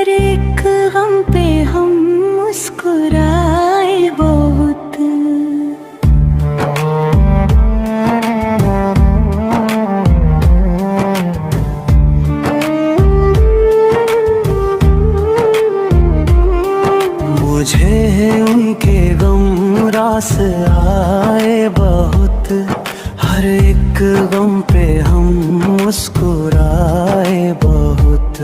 हर एक गम पे हम मुस्कुराए बहुत। मुझे उनके गम रास आए बहुत, हर एक गम पे हम मुस्कुराए बहुत।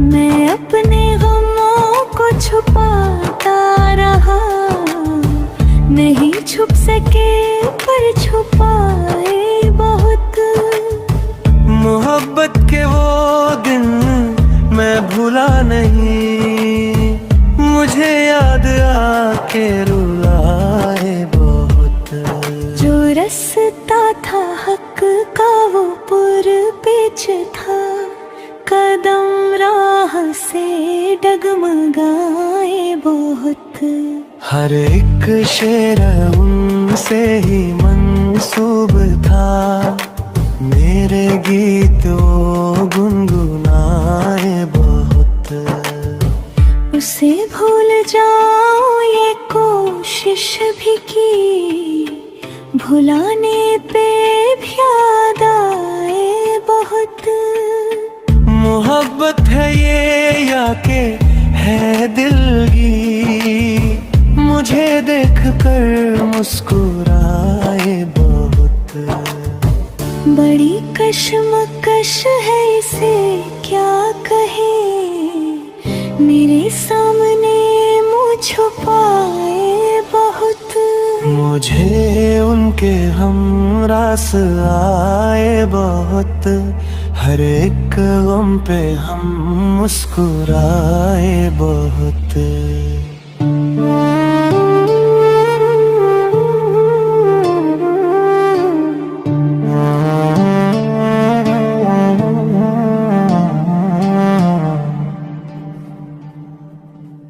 मैं अपने गमों को छुपाता रहा, नहीं छुप सके पर छुपाए बहुत। मोहब्बत के वो दिन मैं भूला नहीं, मुझे याद आके रुलाए बहुत। जो रास्ता था हक का वो पुर पेच था, कदम राह से डगमगाए बहुत। हर एक शेर उनसे ही मंसूब था, मेरे गीत वो गुनगुनाए बहुत। उसे भूल जाऊं ये कोशिश भी की, भुलाने पे भी याद आए बहुत। मोहब्बत है ये या के है दिलगी, मुझे देख कर मुस्कुराए बहुत। बड़ी कशमकश है इसे क्या कहे, मेरे सामने मुँह छुपाए बहुत। मुझे उनके हम रास आए बहुत, हर एक गम पे हम मुस्कुराए बहुत।